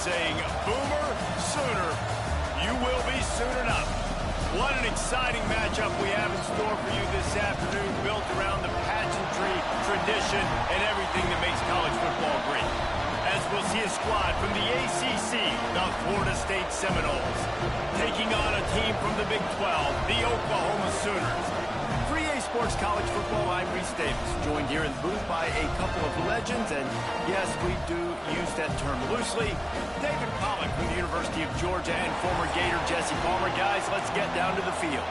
saying, Boomer, Sooner, you will be soon enough. What an exciting matchup we have in store for you this afternoon, built around the pageantry, tradition, and everything that makes college football great. As we'll see a squad from the ACC, the Florida State Seminoles, taking on a team from the Big 12, the Oklahoma Sooners. For EA Sports College Football, I'm Reese Davis, joined here in the booth by a couple of legends, and yes, we do use that term loosely. David Pollack from the University of Georgia and former Gator Jesse Palmer. Guys, let's get down to the field.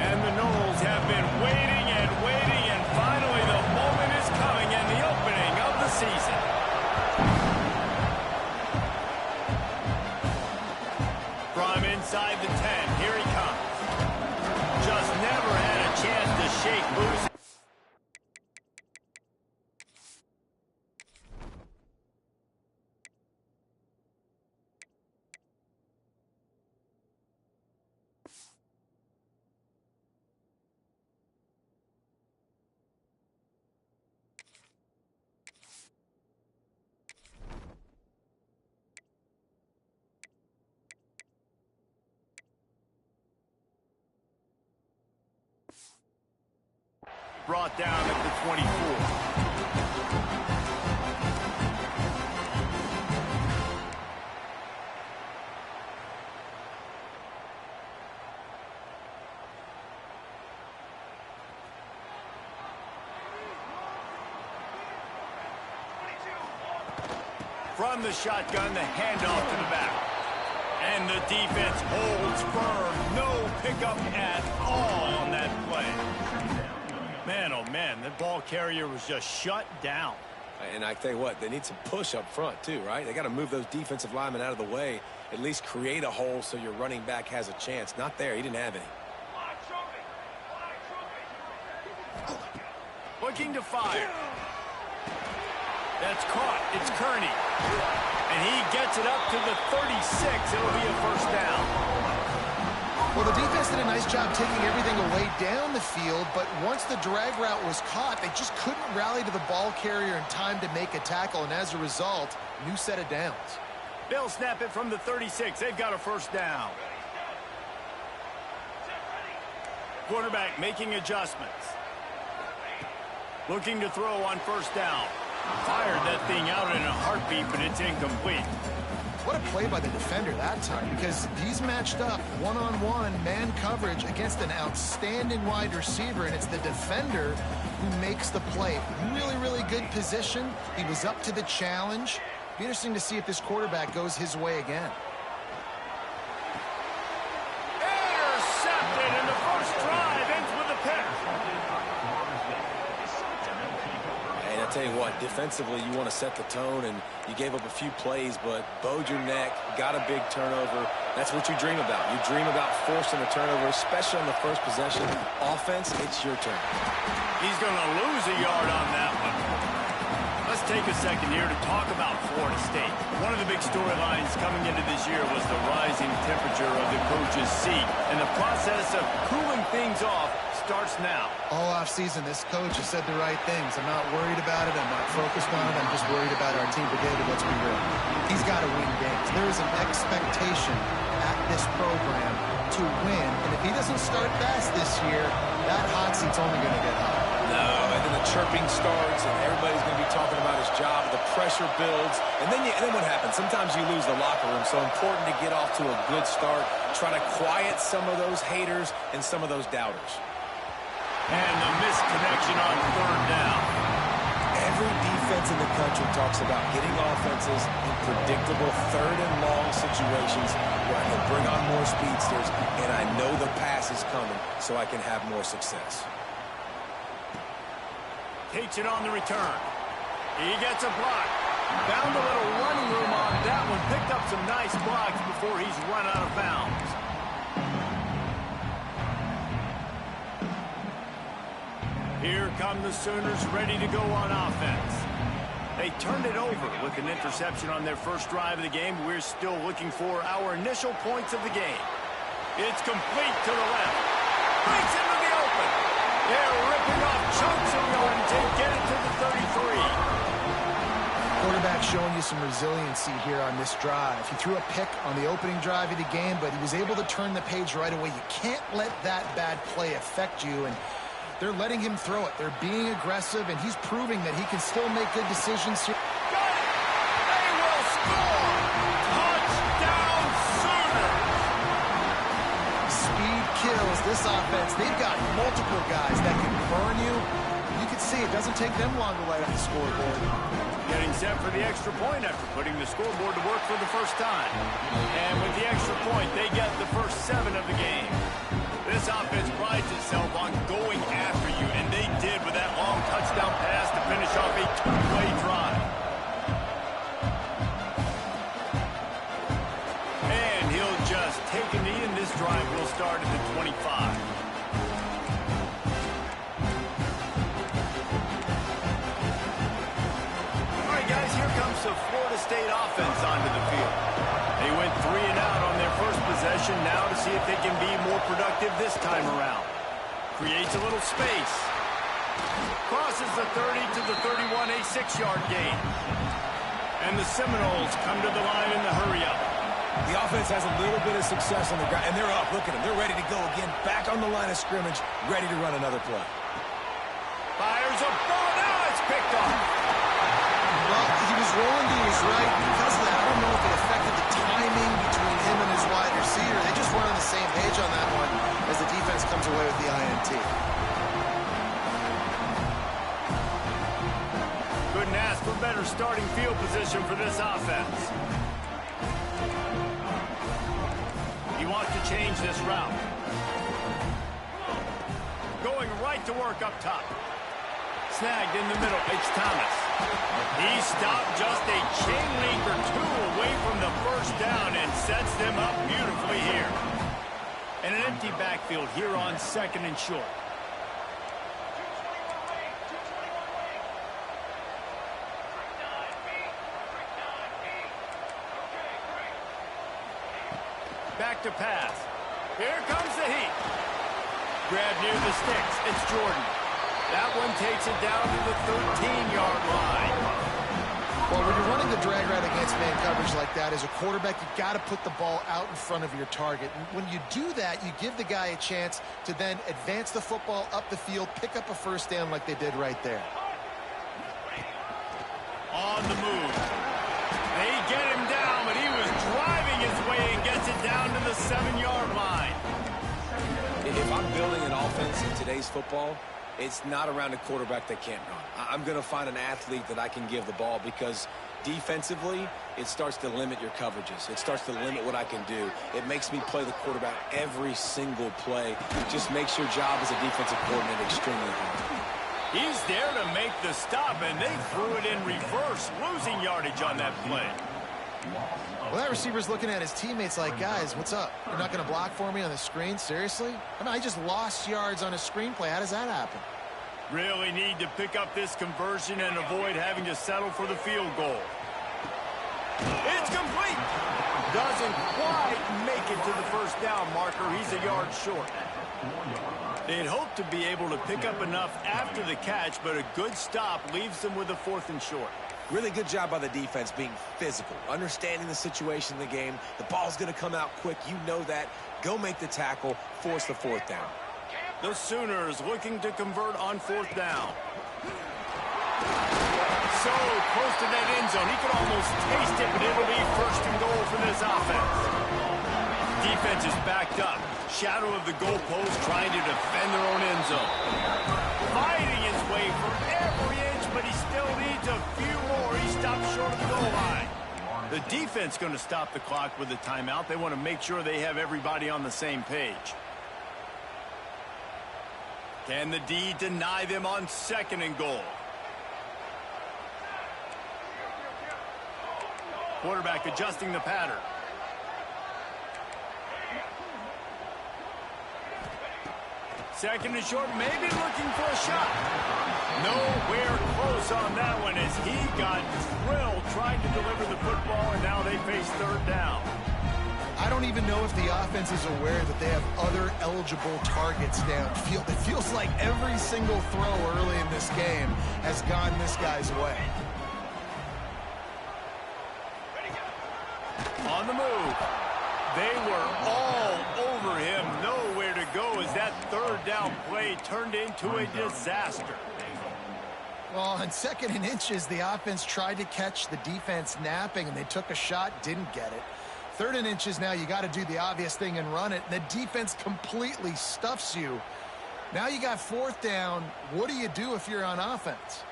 And the Noles have been waiting and waiting, and finally the moment is coming and the opening of the season. From inside the 10, here he comes. Just never had a chance to shake loose. Brought down at the 24. From the shotgun, the handoff to the back. And the defense holds firm. No pickup at all on that play. Man, oh man, the ball carrier was just shut down. And I tell you what, they need some push up front too, right? They got to move those defensive linemen out of the way, at least create a hole so your running back has a chance. Not there, he didn't have any. Looking to fire. That's caught. It's Kearney. And he gets it up to the 36. It'll be a first down. Well, the defense did a nice job taking everything away down the field, but once the drag route was caught, they just couldn't rally to the ball carrier in time to make a tackle, and as a result, new set of downs. They'll snap it from the 36. They've got a first down. Quarterback making adjustments. Looking to throw on first down. Fired that thing out in a heartbeat, but it's incomplete. What a play by the defender that time, because he's matched up one-on-one man coverage against an outstanding wide receiver, and it's the defender who makes the play. Really, really good position. He was up to the challenge. Be interesting to see if this quarterback goes his way again. Intercepted, and the first drive ends with a pick. And I tell you what, defensively, you want to set the tone, and you gave up a few plays, but bowed your neck, got a big turnover. That's what you dream about. You dream about forcing a turnover, especially on the first possession. Offense, it's your turn. He's going to lose a yard on that one. Let's take a second here to talk about Florida State. One of the big storylines coming into this year was the rising temperature of the coach's seat, and the process of cooling things off starts now. All offseason, this coach has said the right things. I'm not worried about it. I'm not focused on it. I'm just worried about our team. But David, let's be real. He's got to win games. There is an expectation at this program to win, and if he doesn't start fast this year, that hot seat's only going to get hot. No, and then the chirping starts, and everybody's going to be talking about his job. The pressure builds, and then what happens? Sometimes you lose the locker room, so important to get off to a good start. Try to quiet some of those haters and some of those doubters. And the missed connection on third down. Every defense in the country talks about getting offenses in predictable third and long situations where I can bring on more speedsters, and I know the pass is coming, so I can have more success. Takes it on the return. He gets a block. Found a little running room on that one. Picked up some nice blocks before he's run out of bounds. Here come the Sooners ready to go on offense. They turned it over with an interception on their first drive of the game. We're still looking for our initial points of the game. It's complete to the left. Breaks into the open. They're ripping off chunks of yardage and get it to the 33. Quarterback showing you some resiliency here on this drive. He threw a pick on the opening drive of the game, but he was able to turn the page right away. You can't let that bad play affect you, and they're letting him throw it. They're being aggressive, and he's proving that he can still make good decisions here. Got it! They will score! Touchdown Sooners! Speed kills this offense. They've got multiple guys that can burn you. You can see it doesn't take them long to light up the scoreboard. Getting set for the extra point after putting the scoreboard to work for the first time. And with the extra point, they get the first 7 of the game. This offense prides itself on going after you, and they did with that long touchdown pass to finish off a 2-play drive. And he'll just take a knee, and this drive will start at the 25. The Florida State offense onto the field. They went 3 and out on their first possession, now to see if they can be more productive this time around. Creates a little space. Crosses the 30 to the 31, a 6-yard gain. And the Seminoles come to the line in the hurry-up. The offense has a little bit of success on the ground, and they're up. Look at them. They're ready to go again. Back on the line of scrimmage, ready to run another play. Fires a bullet. Now it's picked off. Well, he was rolling to his right. Because of that, I don't know if it affected the timing between him and his wide receiver. They just weren't on the same page on that one as the defense comes away with the INT. Couldn't ask for better starting field position for this offense. He wants to change this route. Going right to work up top. Snagged in the middle, it's Thomas. He stopped just a chain link or 2 away from the first down and sets them up beautifully here. And an empty backfield here on 2nd and short. Back to pass. Here comes the heat. Grab near the sticks. It's Jordan. That one takes it down to the 13-yard line. Well, when you're running the drag route against man coverage like that, as a quarterback, you've got to put the ball out in front of your target. And when you do that, you give the guy a chance to then advance the football up the field, pick up a first down like they did right there. On the move. They get him down, but he was driving his way and gets it down to the 7-yard line. If I'm building an offense in today's football, it's not around a quarterback that can't run. I'm going to find an athlete that I can give the ball, because defensively, it starts to limit your coverages. It starts to limit what I can do. It makes me play the quarterback every single play. It just makes your job as a defensive coordinator extremely hard. He's there to make the stop, and they threw it in reverse, losing yardage on that play. Well, that receiver's looking at his teammates like, guys, what's up? You're not going to block for me on the screen? Seriously? I mean, I just lost yards on a screenplay. How does that happen? Really need to pick up this conversion and avoid having to settle for the field goal. It's complete. Doesn't quite make it to the first down marker. He's a yard short. They'd hoped to be able to pick up enough after the catch, but a good stop leaves them with a 4th and short. Really good job by the defense being physical, understanding the situation in the game. The ball's going to come out quick. You know that. Go make the tackle, force the 4th down. The Sooners looking to convert on 4th down. So close to that end zone. He could almost taste it, but it'll be 1st and goal for this offense. Defense is backed up. Shadow of the goalpost, trying to defend their own end zone. Fighting his way for every inch, but he still needs a few more. He stopped short of the goal line. The defense going to stop the clock with a timeout. They want to make sure they have everybody on the same page. Can the D deny them on 2nd and goal? Quarterback adjusting the pattern. Second and short, maybe looking for a shot. Nowhere close on that one as he got drilled trying to deliver the football, and now they face 3rd down. I I don't even know if the offense is aware that they have other eligible targets downfield. It feels like every single throw early in this game has gone this guy's way. On the move. They were all over him. Nowhere to go as that third down play turned into a disaster. Well, on 2nd and inches, the offense tried to catch the defense napping, and they took a shot, didn't get it. 3rd and inches now, you got to do the obvious thing and run it. The defense completely stuffs you. Now you got 4th down. What do you do if you're on offense?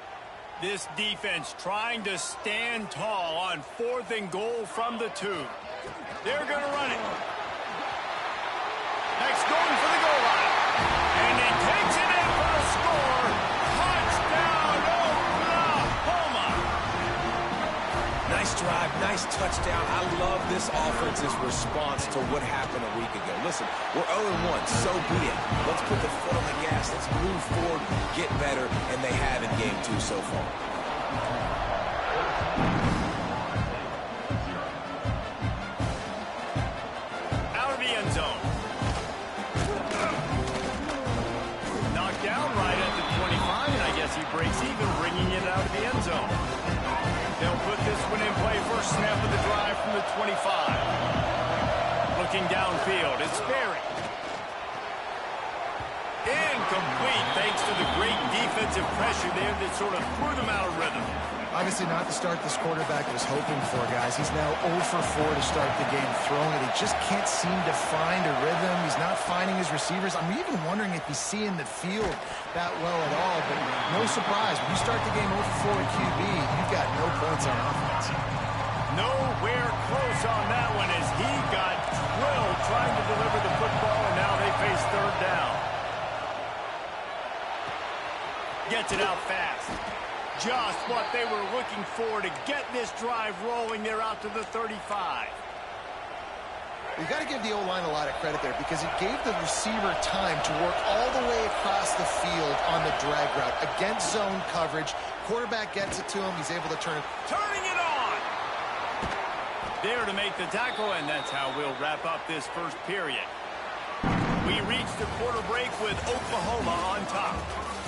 This defense trying to stand tall on 4th and goal from the 2. They're going to run it. Next going for the goal line. And he takes it in for a score. Touchdown, Oklahoma. Nice drive, nice touchdown. I love this offense's response to what happened a week ago. Listen, we're 0-1, so be it. Let's put the foot on the gas. Let's move forward, get better, and they have in game 2 so far. Out of the end zone. Knocked down right at the 25, and I guess he breaks even, bringing it out of the end zone. They'll put this one in play. First snap of the drive from the 25. Looking downfield, it's Berry. Incomplete thanks to the great defensive pressure there that sort of threw them out of rhythm. Obviously not the start this quarterback was hoping for, guys. He's now 0 for 4 to start the game throwing it. He just can't seem to find a rhythm. He's not finding his receivers. I'm even wondering if he's seeing the field that well at all. But no surprise, when you start the game 0 for 4 at QB, you've got no points on offense. Nowhere close on that one as he got drilled trying to deliver the football, and now they face 3rd down. Gets it out fast. Just what they were looking for to get this drive rolling. They're out to the 35. You got to give the O-line a lot of credit there because it gave the receiver time to work all the way across the field on the drag route against zone coverage. Quarterback gets it to him. He's able to turn it. Turning it on. There to make the tackle, and that's how we'll wrap up this first period. We reached the quarter break with Oklahoma on top.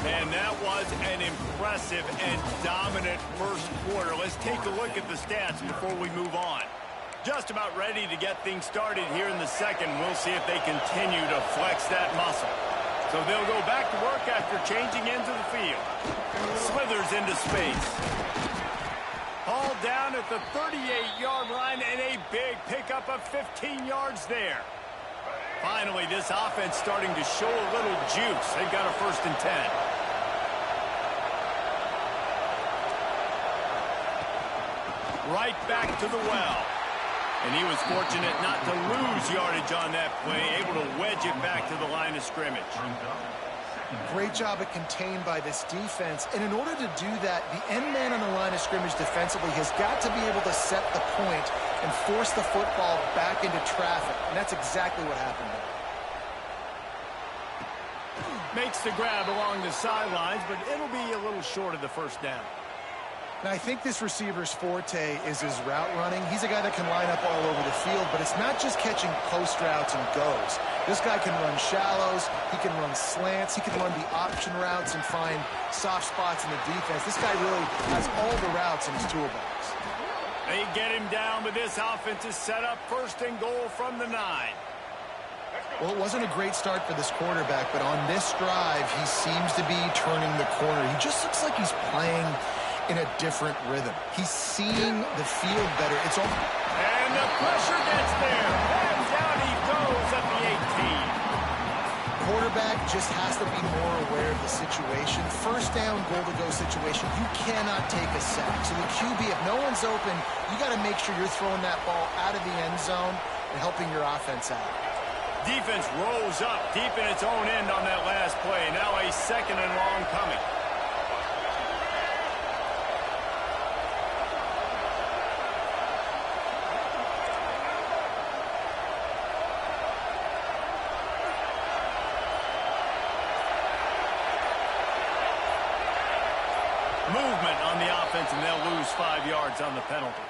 And that was an impressive and dominant first quarter. Let's take a look at the stats before we move on. Just about ready to get things started here in the second. We'll see if they continue to flex that muscle. So they'll go back to work after changing into the field. Slithers into space. Hauled down at the 38-yard line, and a big pickup of 15 yards there. Finally, this offense starting to show a little juice. They've got a 1st and 10. Right back to the well. And he was fortunate not to lose yardage on that play, able to wedge it back to the line of scrimmage. Great job at contained by this defense. And in order to do that, the end man on the line of scrimmage defensively has got to be able to set the point and force the football back into traffic. And that's exactly what happened there. Makes the grab along the sidelines, but it'll be a little short of the 1st down. Now, I think this receiver's forte is his route running. He's a guy that can line up all over the field, but it's not just catching post routes and goes. This guy can run shallows, he can run slants, he can run the option routes and find soft spots in the defense. This guy really has all the routes in his toolbox. They get him down, but this offense is set up 1st and goal from the 9. Well, it wasn't a great start for this quarterback, but on this drive, he seems to be turning the corner. He just looks like he's playing in a different rhythm. He's seeing the field better. It's all. And the pressure gets there. And down he goes at the 18. Quarterback just has to be more aware of the situation. 1st down, goal-to-go situation. You cannot take a sack. So the QB, if no one's open, you got to make sure you're throwing that ball out of the end zone and helping your offense out. Defense rose up deep in its own end on that last play. Now a 2nd and long coming. Movement on the offense, and they'll lose 5 yards on the penalty.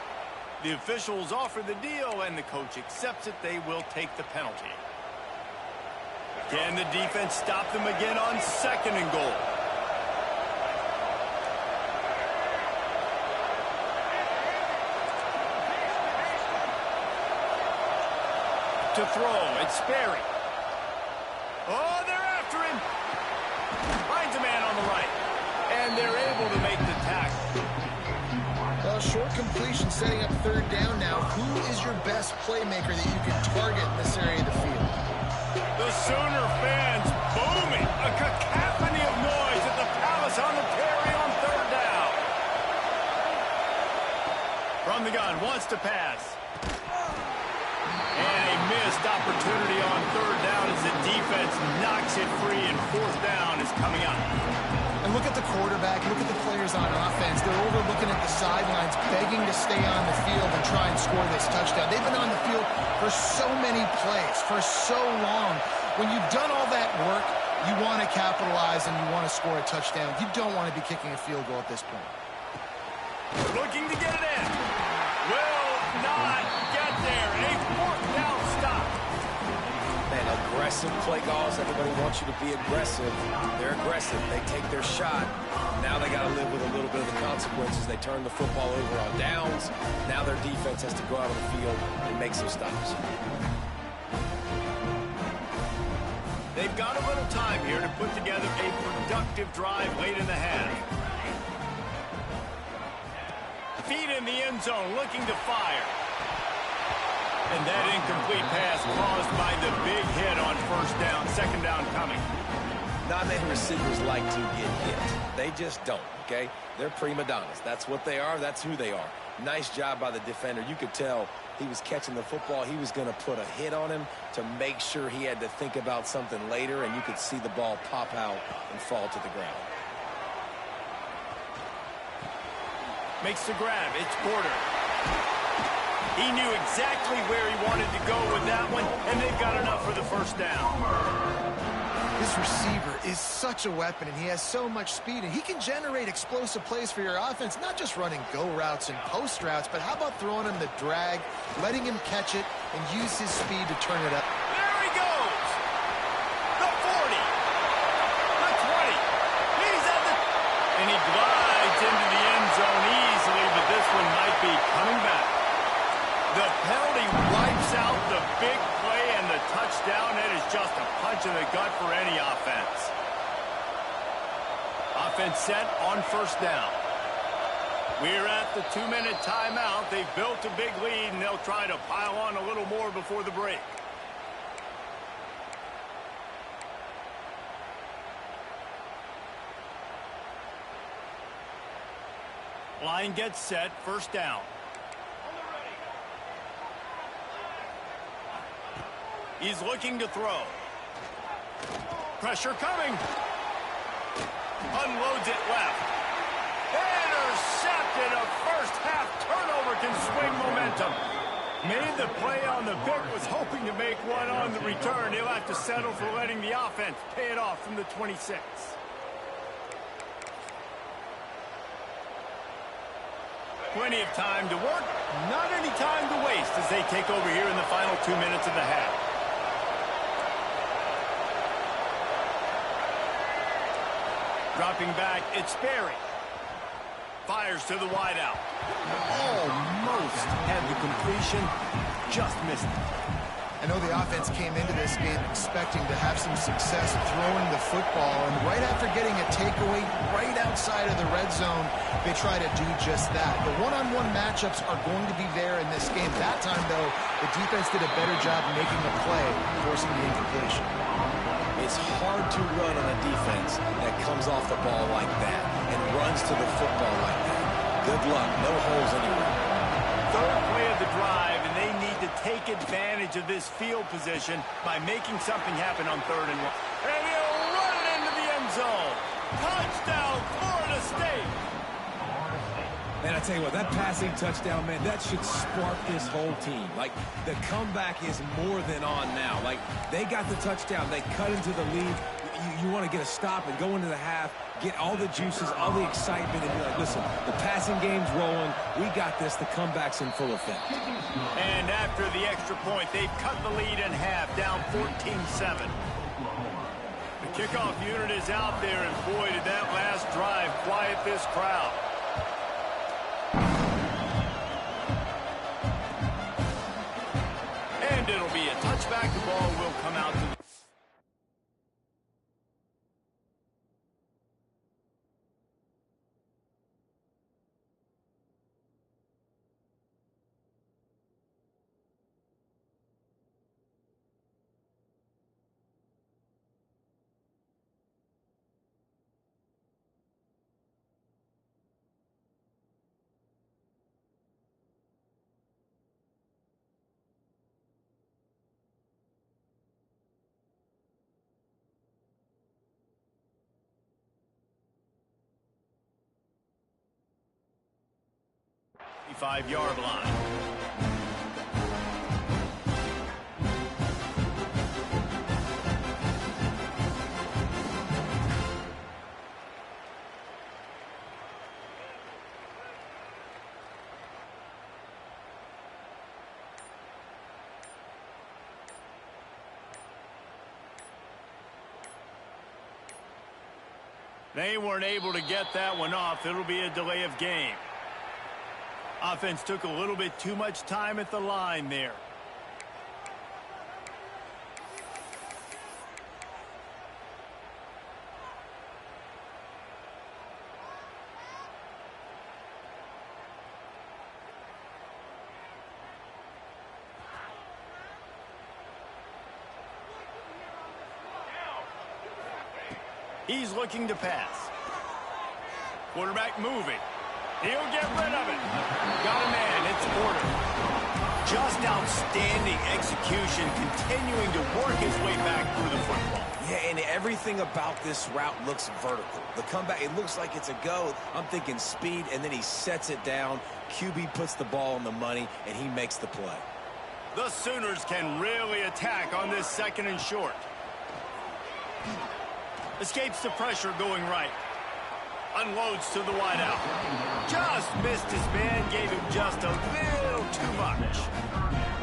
The officials offer the deal, and the coach accepts it. They will take the penalty. Can the defense stop them again on 2nd and goal? To throw, it's Sperry. Oh, they're after him. Finds a man on the right. And they're able to make the tackle. Well, short completion setting up 3rd down now. Who is your best playmaker that you can target in this area of the field? The Sooner fans booming. A cacophony of noise at the Palace on the carry on 3rd down. From the gun, wants to pass. And a missed opportunity on 3rd down as the defense knocks it free, and 4th down is coming up. And look at the quarterback, look at the players on offense. They're overlooking at the sidelines, begging to stay on the field and try and score this touchdown. They've been on the field for so many plays, for so long. When you've done all that work, you want to capitalize and you want to score a touchdown. You don't want to be kicking a field goal at this point. Looking to get it in. Will not get there. A 4th down stop. Man, aggressive play calls. Everybody wants you to be aggressive. They're aggressive. They take their shot. Now they got to live with a little bit of the consequences. They turn the football over on downs. Now their defense has to go out on the field and make some stops. They've got a little time here to put together a productive drive late in the half. Feet in the end zone, looking to fire. And that incomplete pass caused by the big hit on 1st down, 2nd down coming. Not many receivers like to get hit. They just don't, okay? They're prima donnas. That's what they are. That's who they are. Nice job by the defender. You could tell he was catching the football. He was going to put a hit on him to make sure he had to think about something later, and you could see the ball pop out and fall to the ground. Makes the grab. It's Porter. He knew exactly where he wanted to go with that one, and they've got enough for the 1st down. This receiver is such a weapon, and he has so much speed, and he can generate explosive plays for your offense, not just running go routes and post routes, but how about throwing him the drag, letting him catch it, and use his speed to turn it up. There he goes! The 40! The 20! He's at the... And he glides into the end zone easily, but this one might be coming back. The penalty wipes out the big play, and the touchdown. It is just a punch in the gut for any offense. Offense set on 1st down. We're at the 2-minute timeout. They've built a big lead, and they'll try to pile on a little more before the break. Line gets set, 1st down. He's looking to throw. Pressure coming. Unloads it left. Intercepted. A 1st half turnover can swing momentum. Made the play on the pick, was hoping to make one on the return. He'll have to settle for letting the offense pay it off from the 26. Plenty of time to work, not any time to waste as they take over here in the final 2 minutes of the half. Dropping back, it's Sperry. Fires to the wideout. Almost had the completion, just missed it. I know the offense came into this game expecting to have some success throwing the football, and right after getting a takeaway right outside of the red zone, they try to do just that. The one-on-one matchups are going to be there in this game. That time, though, the defense did a better job making the play, forcing the incompletion. It's hard to run on a defense that comes off the ball like that and runs to the football like that. Good luck. No holes anywhere. 3rd play of the drive, and they need to take advantage of this field position by making something happen on 3rd and 1. And he'll run it into the end zone. Touchdown, Florida State. Man, I tell you what, that passing touchdown, man, that should spark this whole team. Like, the comeback is more than on now. Like, they got the touchdown. They cut into the lead. The you want to get a stop and go into the half, get all the juices, all the excitement, and be like, listen, the passing game's rolling. We got this. The comeback's in full effect. And after the extra point, they've cut the lead in half, down 14-7. The kickoff unit is out there, and boy, did that last drive quiet this crowd. And it'll be a touchback. The ball will come out to the 5-yard line. They weren't able to get that one off. It'll be a delay of game. Offense took a little bit too much time at the line there. He's looking to pass. Quarterback moving. He'll get rid of it. Got a man. It's Porter. Just outstanding execution, continuing to work his way back through the football. Yeah, and everything about this route looks vertical. The comeback, it looks like it's a go. I'm thinking speed, and then he sets it down. QB puts the ball on the money, and he makes the play. The Sooners can really attack on this 2nd and short. Escapes the pressure going right. Unloads to the wideout. Just missed his man, gave him just a little too much.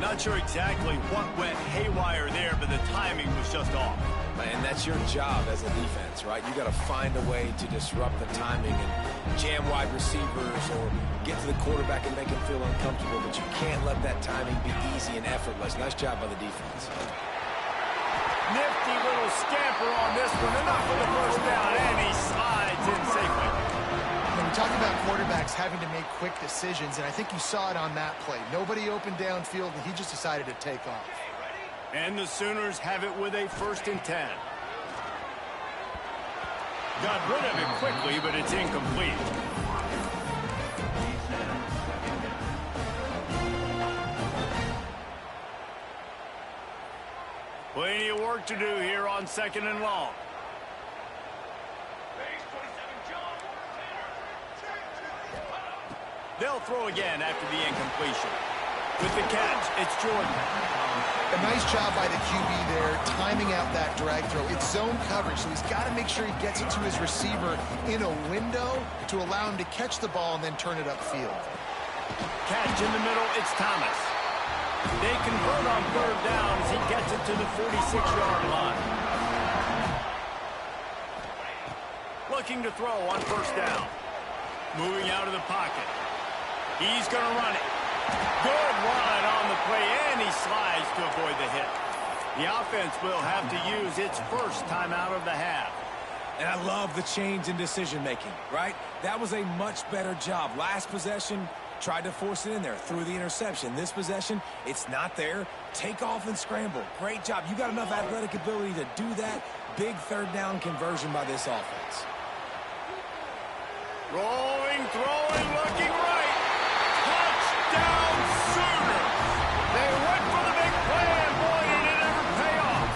Not sure exactly what went haywire there, but the timing was just off. And that's your job as a defense, right? You got to find a way to disrupt the timing and jam wide receivers or get to the quarterback and make him feel uncomfortable, but you can't let that timing be easy and effortless. Nice job by the defense. Nifty little scamper on this one. Enough for the first down, and he slides in safely. When we talk about quarterbacks having to make quick decisions, and I think you saw it on that play. Nobody open downfield, and he just decided to take off. And the Sooners have it with a 1st and 10. Got rid of it quickly, but it's incomplete. Plenty of work to do here on 2nd and long. They'll throw again after the incompletion. With the catch, it's Jordan. A nice job by the QB there, timing out that drag throw. It's zone coverage, so he's got to make sure he gets it to his receiver in a window to allow him to catch the ball and then turn it upfield. Catch in the middle, it's Thomas. They convert on 3rd down as he gets it to the 46-yard line. Looking to throw on 1st down. Moving out of the pocket. He's going to run it. Good run on the play, and he slides to avoid the hit. The offense will have to use its 1st timeout of the half. And I love the change in decision-making, right? That was a much better job. Last possession, tried to force it in there, threw the interception. This possession, it's not there. Take off and scramble. Great job. You got enough athletic ability to do that. Big 3rd down conversion by this offense. Rolling, throwing, looking right. Touchdown Sooners. They went for the big play, and boy, did it ever pay off.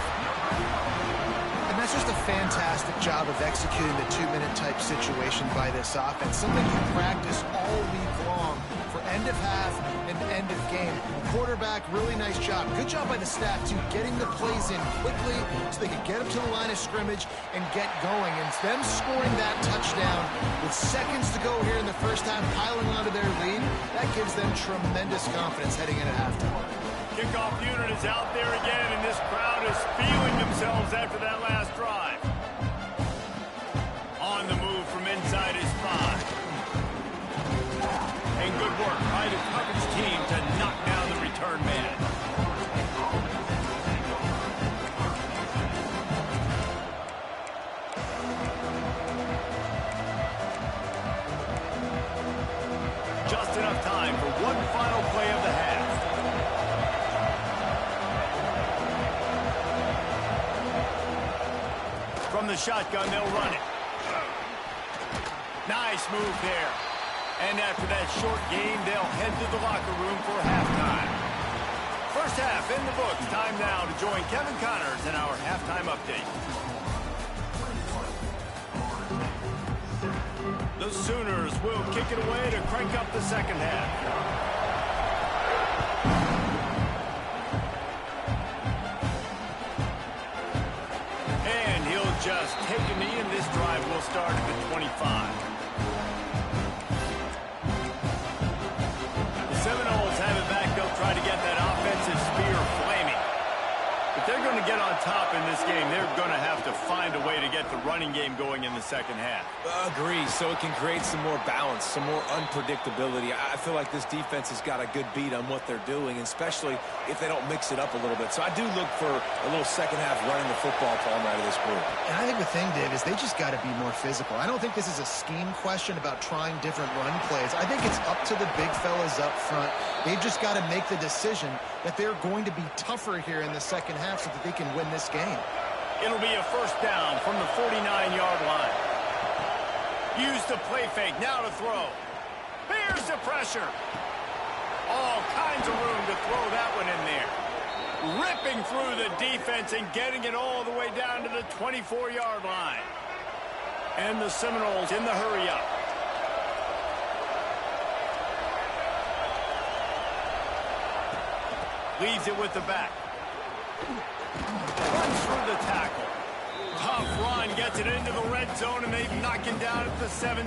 And that's just a fantastic job of executing the 2-minute type situation by this offense. Something you practice all week long for end of half and end of game. Quarterback, really nice job. Good job by the staff, too, getting the plays in quickly so they could get up to the line of scrimmage and get going. And them scoring that touchdown with seconds to go here in the first half, piling onto their lead, that gives them tremendous confidence heading into halftime. Kickoff unit is out there again, and this crowd is feeling themselves after that last drive. On the move from inside his 5. And good work by the coverage team to knock down the return man. Just enough time for one final play of the half. From the shotgun, they'll run it. Nice move there. And after that short game, they'll head to the locker room for halftime. First half in the books. Time now to join Kevin Connors in our halftime update. The Sooners will kick it away to crank up the second half. And he'll just take a knee, and this drive will start at the 25. Seminoles have it back. They'll try to get that offensive spear flaming. If they're going to get on top in this game, they're going to have to find a way to get the running game going in the second half. Agree, so it can create some more balance, some more unpredictability. I feel like this defense has got a good beat on what they're doing, especially if they don't mix it up a little bit. So I do look for a little second half running the football palm out of this group. And I think the thing, Dave, is they just got to be more physical. I don't think this is a scheme question about trying different run plays. I think it's up to the big fellas up front. They've just got to make the decision that they're going to be tougher here in the second half so that they can win this game. It'll be a first down from the 49-yard line. Use the play fake, now to throw. Here's the pressure. All kinds of room to throw that one in there. Ripping through the defense and getting it all the way down to the 24-yard line. And the Seminoles in the hurry-up. Leaves it with the back. Runs through the tackle. Tough run, gets it into the red zone, and they knock him down at the 17.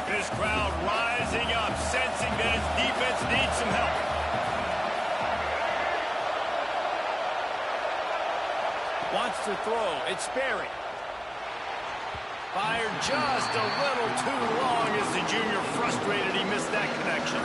This crowd rising up, sensing that its defense needs some help. Wants to throw. It's Sperry. Fired just a little too long as the junior frustrated he missed that connection.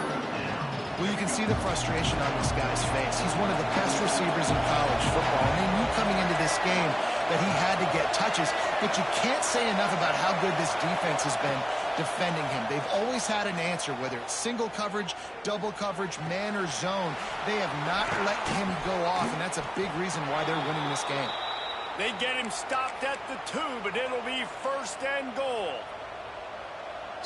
Well, you can see the frustration on this guy's face. He's one of the best receivers in college football, and they knew coming into this game that he had to get touches, but you can't say enough about how good this defense has been defending him. They've always had an answer, whether it's single coverage, double coverage, man or zone. They have not let him go off, and that's a big reason why they're winning this game. They get him stopped at the 2, but it'll be first and goal.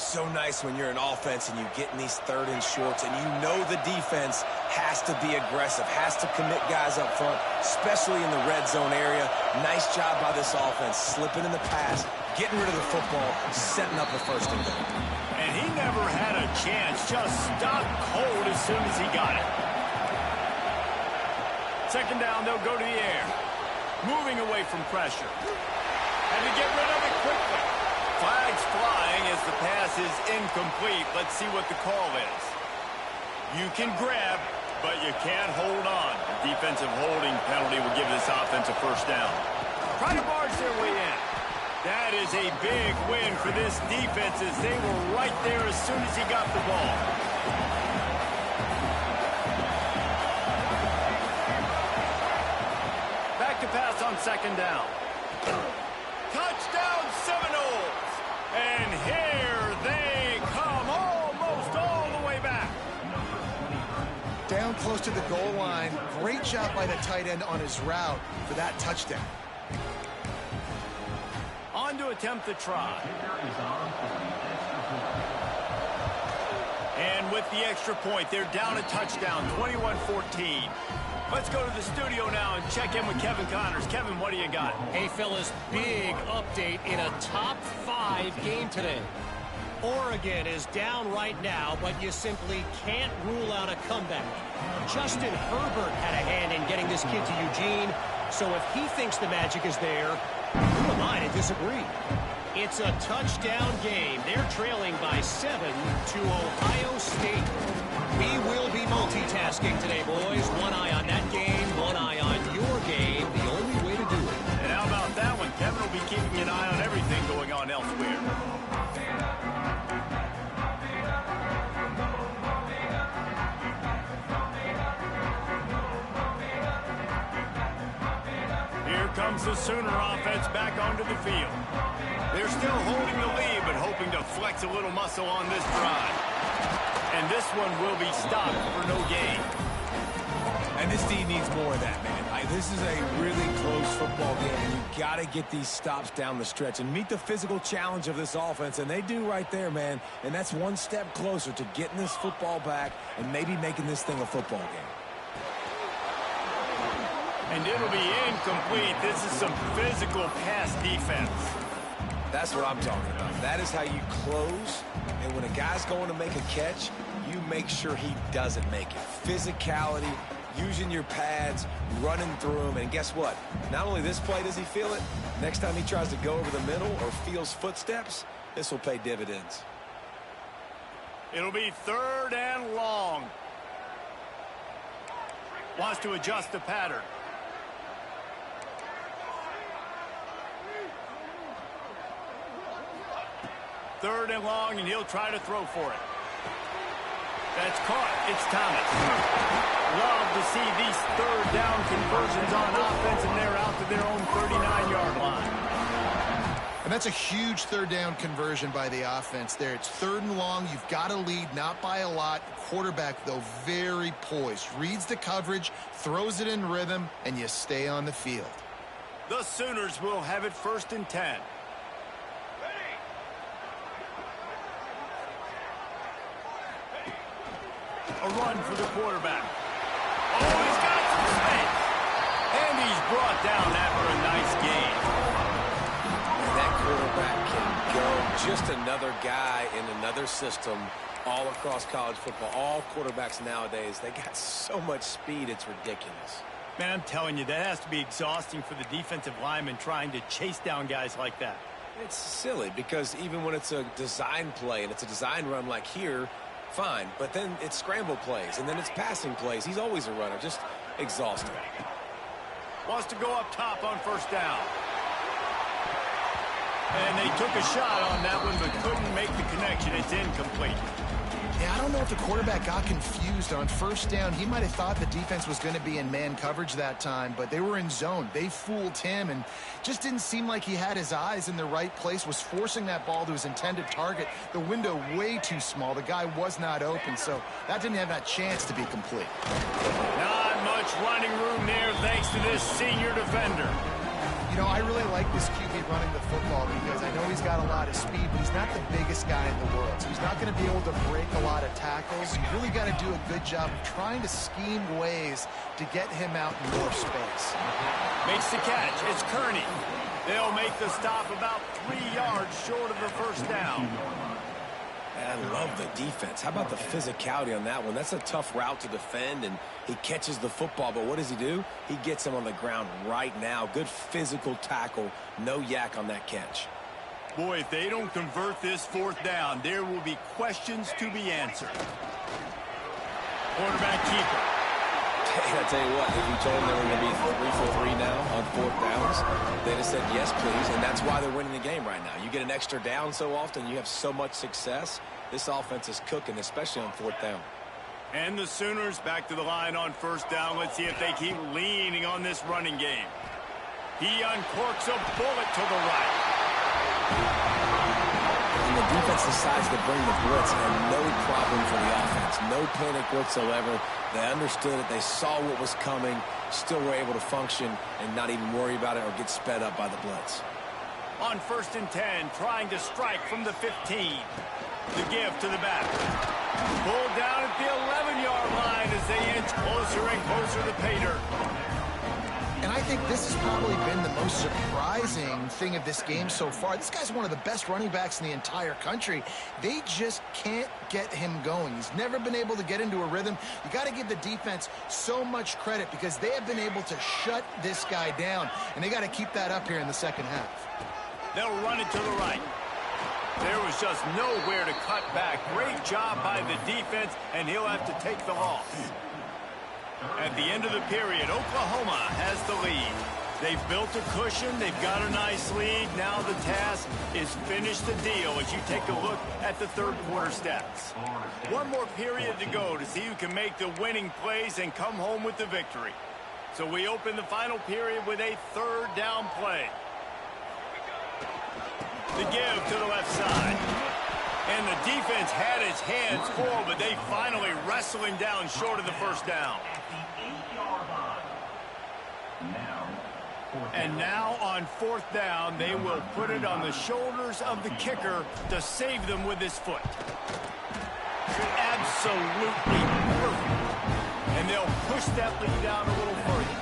So nice when you're an offense and you get in these third and shorts and you know the defense has to be aggressive, has to commit guys up front, especially in the red zone area. Nice job by this offense, slipping in the pass, getting rid of the football, setting up a first and goal. And he never had a chance, just stopped cold as soon as he got it. Second down, they'll go to the air. Moving away from pressure. And to get rid of it quickly. Flags flying as the pass is incomplete. Let's see what the call is. You can grab, but you can't hold on. A defensive holding penalty will give this offense a first down. Try to barge their way in. That is a big win for this defense as they were right there as soon as he got the ball. Back to pass on second down. Touchdown Seminoles! And here they come, almost all the way back. Down close to the goal line. Great job by the tight end on his route for that touchdown. On to attempt the try. And with the extra point, they're down a touchdown, 21-14. Let's go to the studio now and check in with Kevin Connors. Kevin, what do you got? Hey, fellas, big update in a top 5 game today. Oregon is down right now, but you simply can't rule out a comeback. Justin Herbert had a hand in getting this kid to Eugene, so if he thinks the magic is there, who am I to disagree? It's a touchdown game. They're trailing by 7 to Ohio State. We will be multitasking today, boys. One eye on that game, one eye on your game. The only way to do it. And how about that one? Kevin will be keeping an eye on everything going on elsewhere. Here comes the Sooner offense back onto the field. They're still holding the lead, but hoping to flex a little muscle on this drive. And this one will be stopped for no gain. And this team needs more of that, man. This is a really close football game, and you've got to get these stops down the stretch and meet the physical challenge of this offense, and they do right there, man. And that's one step closer to getting this football back and maybe making this thing a football game. And it'll be incomplete. This is some physical pass defense. That's what I'm talking about. That is how you close. And when a guy's going to make a catch, you make sure he doesn't make it. Physicality, using your pads, running through them. And guess what? Not only this play does he feel it, next time he tries to go over the middle or feels footsteps, this will pay dividends. It'll be 3rd and long. Wants to adjust the pattern. Third and long, and he'll try to throw for it. That's caught. It's Thomas. Love to see these 3rd down conversions on offense, and they're out to their own 39-yard line. And that's a huge 3rd down conversion by the offense there. It's 3rd and long. You've got to lead, not by a lot. Quarterback, though, very poised. Reads the coverage, throws it in rhythm, and you stay on the field. The Sooners will have it 1st and 10. A run for the quarterback. Oh, he's got some space. And he's brought down after a nice gain. That quarterback can go. Just another guy in another system all across college football. All quarterbacks nowadays, they got so much speed, it's ridiculous. Man, I'm telling you, that has to be exhausting for the defensive lineman trying to chase down guys like that. It's silly because even when it's a design play and it's a design run like here, fine, but then it's scramble plays, and then it's passing plays. He's always a runner, just exhausting. Wants to go up top on 1st down. And they took a shot on that one, but couldn't make the connection. It's incomplete. Yeah, I don't know if the quarterback got confused on 1st down. He might have thought the defense was going to be in man coverage that time, but they were in zone. They fooled him, and just didn't seem like he had his eyes in the right place, was forcing that ball to his intended target. The window way too small. The guy was not open, so that didn't have that chance to be complete. Not much running room there thanks to this senior defender. You know, I really like this QB running the football because I know he's got a lot of speed, but he's not the biggest guy in the world. So he's not going to be able to break a lot of tackles. You really got to do a good job of trying to scheme ways to get him out in more space. Makes the catch. It's Kearney. They'll make the stop about 3 yards short of the 1st down. I love the defense. How about the physicality on that one? That's a tough route to defend, and he catches the football, but what does he do? He gets him on the ground right now. Good physical tackle. No yak on that catch. Boy, if they don't convert this 4th down, there will be questions to be answered. Quarterback keeper. I tell you what, if you told them they were going to be 3 for 3 now on 4th downs, they'd have said yes, please, and that's why they're winning the game right now. You get an extra down so often, you have so much success. This offense is cooking, especially on 4th down. And the Sooners back to the line on 1st down. Let's see if they keep leaning on this running game. He uncorks a bullet to the right. And the defense decides to bring the blitz, and no problem for the offense. No panic whatsoever. They understood it. They saw what was coming, still were able to function and not even worry about it or get sped up by the blitz. On 1st and 10, trying to strike from the 15. The give to the back. Pulled down at the 11-yard line as they inch closer and closer to pay dirt. And I think this has probably been the most surprising thing of this game so far. This guy's one of the best running backs in the entire country. They just can't get him going. He's never been able to get into a rhythm. You got to give the defense so much credit because they have been able to shut this guy down, and they got to keep that up here in the second half. They'll run it to the right. There was just nowhere to cut back. Great job by the defense, and he'll have to take the loss. At the end of the period, Oklahoma has the lead. They've built a cushion. They've got a nice lead. Now the task is finish the deal as you take a look at the third quarter stats. One more period to go to see who can make the winning plays and come home with the victory. So we open the final period with a third down play. The give to the left side. And the defense had its hands full, but they finally wrestle him down short of the first down. And now on fourth down, they will put it on the shoulders of the kicker to save them with his foot. Absolutely perfect. And they'll push that lead down a little further.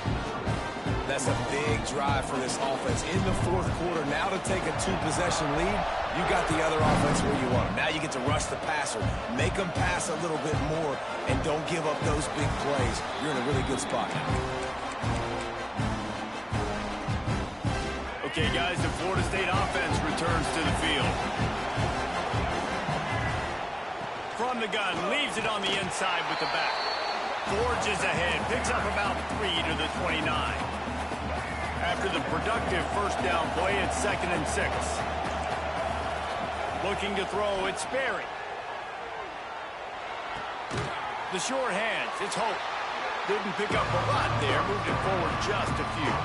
That's a big drive for this offense in the fourth quarter. Now to take a two-possession lead, you got the other offense where you want them. Now you get to rush the passer, make them pass a little bit more, and don't give up those big plays. You're in a really good spot now. Okay, guys, the Florida State offense returns to the field. From the gun, leaves it on the inside with the back. Forges ahead, picks up about 3 to the 29. After the productive first down play, it's 2nd and 6. Looking to throw, it's Berry. The short hands, it's Hope. Didn't pick up a lot there, moved it forward just a few.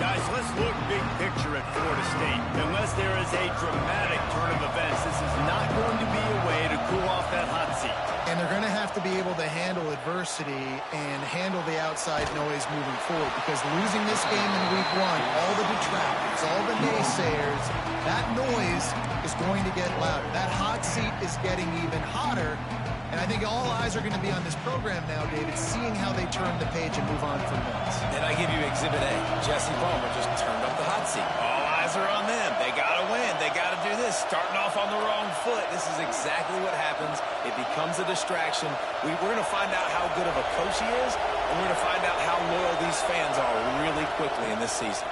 Guys, let's look big picture at Florida State. Unless there is a dramatic turn of events, this is not going to be a way to cool off that hot seat. And they're going to have to be able to handle adversity and handle the outside noise moving forward because losing this game in week 1, all the detractors, all the naysayers, that noise is going to get louder. That hot seat is getting even hotter. And I think all eyes are going to be on this program now, David, seeing how they turn the page and move on from this. And I give you Exhibit A. Jesse Palmer just turned up the hot seat. All eyes are on them. They got to win. They got to do this. Starting off on the wrong foot. This is exactly what happens. It becomes a distraction. We're going to find out how good of a coach he is, and we're going to find out how loyal these fans are really quickly in this season.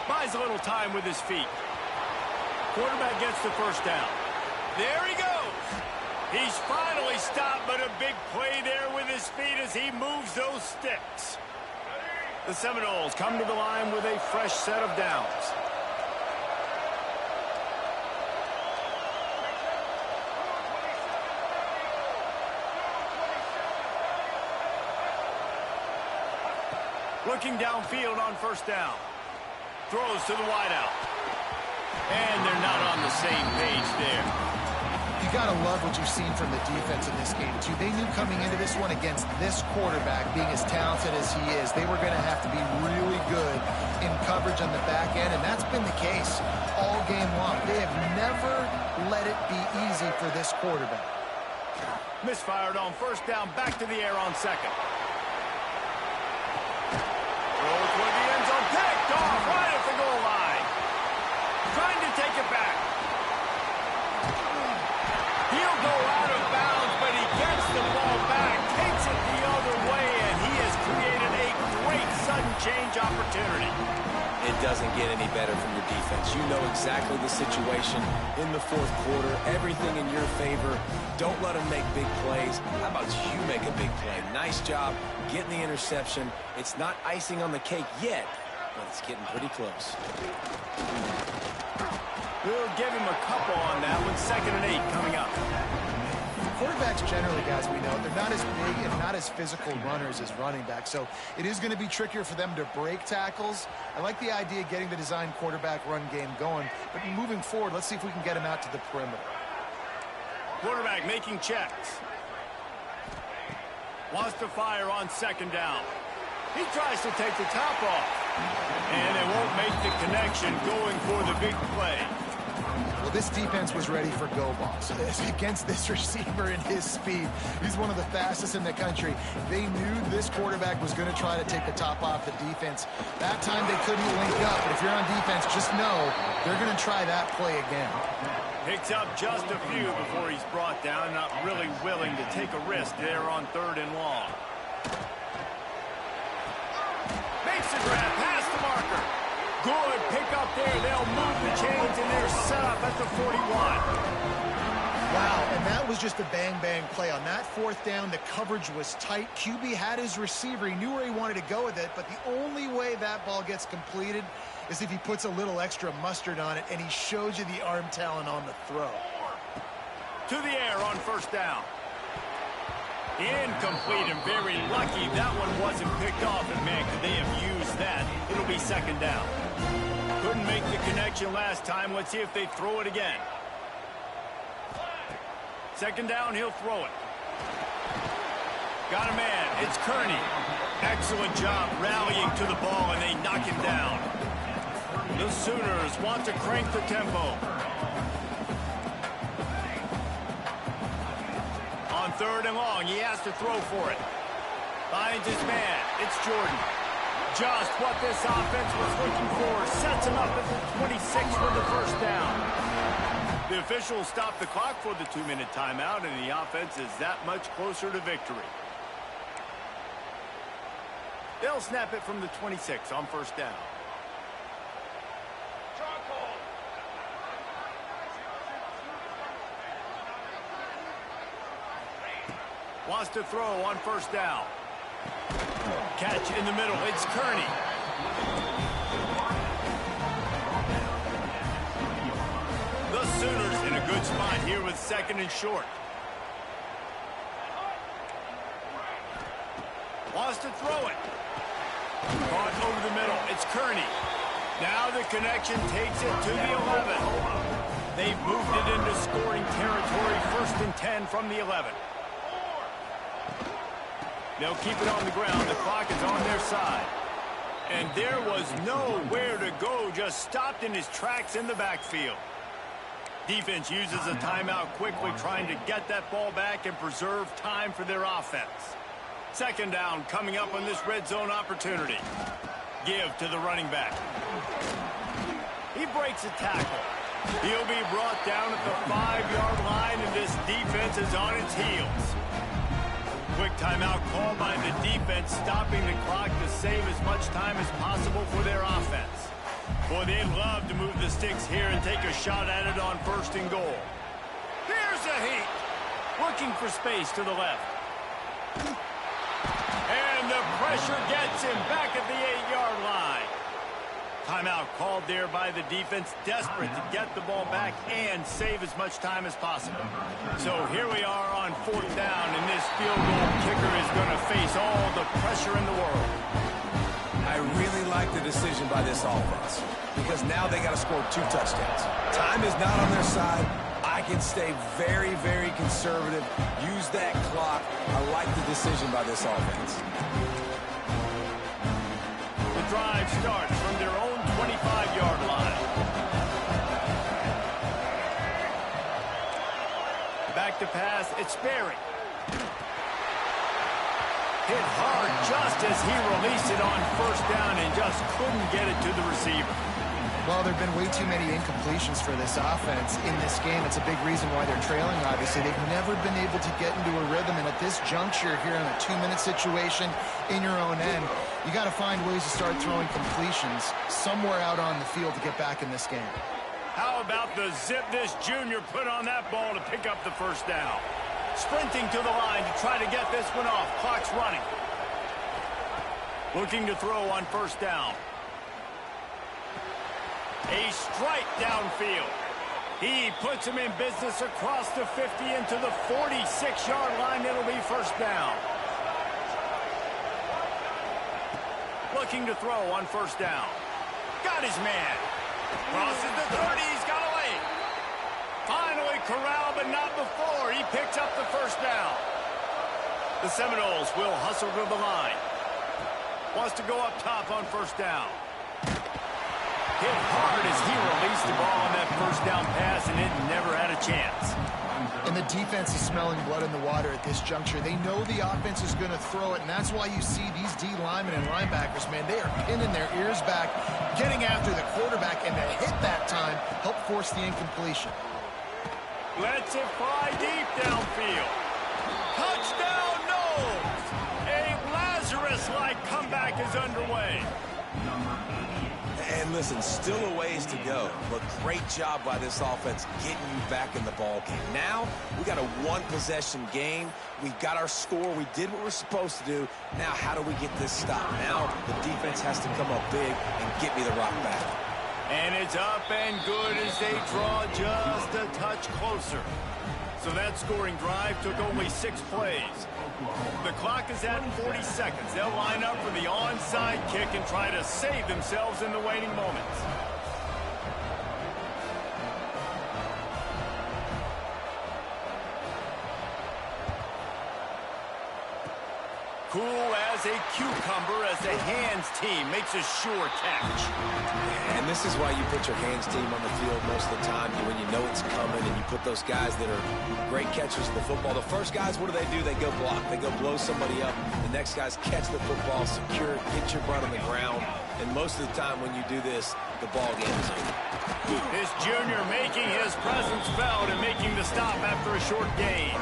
Buys a little time with his feet. Quarterback gets the first down. There he goes. He's finally stopped, but a big play there with his feet as he moves those sticks. The Seminoles come to the line with a fresh set of downs. Looking downfield on first down. Throws to the wideout. And they're not on the same page there. You got to love what you've seen from the defense in this game, too. They knew coming into this one against this quarterback, being as talented as he is, they were going to have to be really good in coverage on the back end, and that's been the case all game long. They have never let it be easy for this quarterback. Misfired on first down, back to the air on second. Throw toward the end zone, picked off right at the goal line. Trying to take it back. He'll go out of bounds, but he gets the ball back, takes it the other way, and he has created a great sudden change opportunity. It doesn't get any better from your defense. You know exactly the situation in the fourth quarter, everything in your favor. Don't let them make big plays. How about you make a big play? Nice job getting the interception. It's not icing on the cake yet, but it's getting pretty close. We'll give him a couple on that one. 2nd and 8 coming up. Quarterbacks generally, guys, we know, they're not as big and not as physical runners as running backs, so it is going to be trickier for them to break tackles. I like the idea of getting the design quarterback run game going, but moving forward, let's see if we can get him out to the perimeter. Quarterback making checks. Wants to fire on 2nd down. He tries to take the top off. And they won't make the connection going for the big play. Well, this defense was ready for go balls. Against this receiver and his speed, he's one of the fastest in the country. They knew this quarterback was going to try to take the top off the defense. That time they couldn't link up. But if you're on defense, just know they're going to try that play again. Picks up just a few before he's brought down. Not really willing to take a risk there on 3rd and long. Makes the grab past the marker. Good pick up there. They'll move the chains, and they're set up at the 41. Wow, and that was just a bang-bang play. On that 4th down, the coverage was tight. QB had his receiver. He knew where he wanted to go with it, but the only way that ball gets completed is if he puts a little extra mustard on it, and he shows you the arm talent on the throw. To the air on 1st down. Incomplete, and very lucky that one wasn't picked off. And man, could they have used that? It'll be 2nd down. Couldn't make the connection last time. Let's see if they throw it again. 2nd down, he'll throw it. Got a man. It's Kearney. Excellent job rallying to the ball, and they knock him down. The Sooners want to crank the tempo. On 3rd and long, he has to throw for it. Finds his man. It's Jordan. Just what this offense was looking for. Sets him up at the 26 for the 1st down. The officials stopped the clock for the 2-minute timeout, and the offense is that much closer to victory. They'll snap it from the 26 on 1st down. Wants to throw on 1st down. Catch in the middle. It's Kearney. The Sooners in a good spot here with 2nd and short. Wants to throw it. Caught over the middle. It's Kearney. Now the connection takes it to the 11. They've moved it into scoring territory. 1st and 10 from the 11. They'll keep it on the ground. The clock is on their side. And there was nowhere to go. Just stopped in his tracks in the backfield. Defense uses a timeout quickly, trying to get that ball back and preserve time for their offense. 2nd down coming up on this red zone opportunity. Give to the running back. He breaks a tackle. He'll be brought down at the 5-yard line, and this defense is on its heels. Quick timeout called by the defense, stopping the clock to save as much time as possible for their offense. Boy, they'd love to move the sticks here and take a shot at it on 1st and goal. Here's a heat. Looking for space to the left. And the pressure gets him back at the 8-yard line. Timeout called there by the defense, desperate to get the ball back and save as much time as possible. So here we are on 4th down, and this field goal kicker is going to face all the pressure in the world. I really like the decision by this offense because now they got to score 2 touchdowns. Time is not on their side. I can stay very, very conservative. Use that clock. I like the decision by this offense. The drive starts from their own 25-yard line. Back to pass, it's Berry. Hit hard just as he released it on 1st down and just couldn't get it to the receiver. Well, there have been way too many incompletions for this offense in this game. It's a big reason why they're trailing, obviously. They've never been able to get into a rhythm, and at this juncture here in a 2-minute situation in your own end, you got to find ways to start throwing completions somewhere out on the field to get back in this game. How about the zip this junior put on that ball to pick up the 1st down? Sprinting to the line to try to get this one off. Clock's running. Looking to throw on 1st down. A strike downfield. He puts him in business across the 50 into the 46-yard line. It'll be 1st down. Looking to throw on 1st down. Got his man. Crosses the 30. He's got a lane. Finally corralled, but not before. He picks up the 1st down. The Seminoles will hustle to the line. Wants to go up top on 1st down. hit hard as he released the ball on that first down pass, and it never had a chance. And the defense is smelling blood in the water at this juncture. They know the offense is going to throw it, and that's why you see these D linemen and linebackers, man, they are pinning their ears back, getting after the quarterback, and the hit that time helped force the incompletion. Lets it fly deep downfield. Touchdown, Knowles! A Lazarus-like comeback is underway. And listen, still a ways to go, but great job by this offense getting you back in the ball game. Now, we got a one-possession game. We got our score. We did what we're supposed to do. Now, how do we get this stopped? Now, the defense has to come up big and get me the rock back. And it's up and good as they draw just a touch closer. So that scoring drive took only 6 plays. The clock is at 40 seconds. They'll line up for the onside kick and try to save themselves in the waiting moments. Cool as a cucumber as the hands team makes a sure catch. And this is why you put your hands team on the field most of the time, when you know it's coming, and you put those guys that are great catchers of the football. The first guys, what do? They go block. They go blow somebody up. The next guys catch the football, secure it, get your butt on the ground. And most of the time when you do this, the ball game is over. This junior making his presence felt and making the stop after a short gain.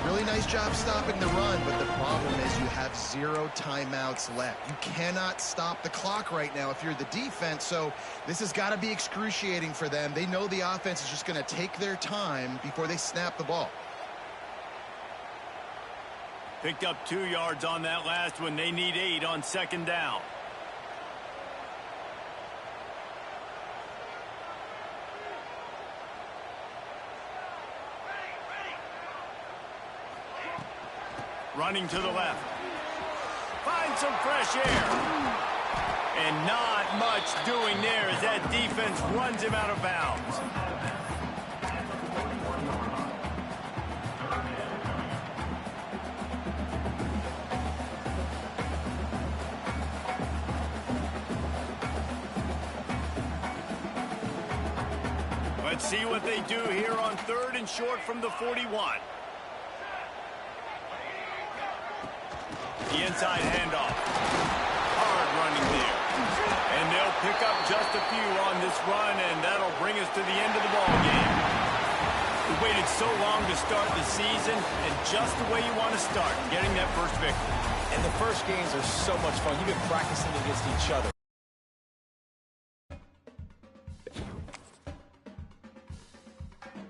Really nice job stopping the run, but the problem is you have 0 timeouts left. You cannot stop the clock right now if you're the defense, so this has got to be excruciating for them. They know the offense is just going to take their time before they snap the ball. Picked up 2 yards on that last one. They need 8 on second down. Running to the left. Find some fresh air. And not much doing there as that defense runs him out of bounds. Let's see what they do here on 3rd and short from the 41. The inside handoff. Hard running there. And they'll pick up just a few on this run, and that'll bring us to the end of the ball game. We waited so long to start the season, and just the way you want to start, getting that first victory. And the first games are so much fun. You've been practicing against each other.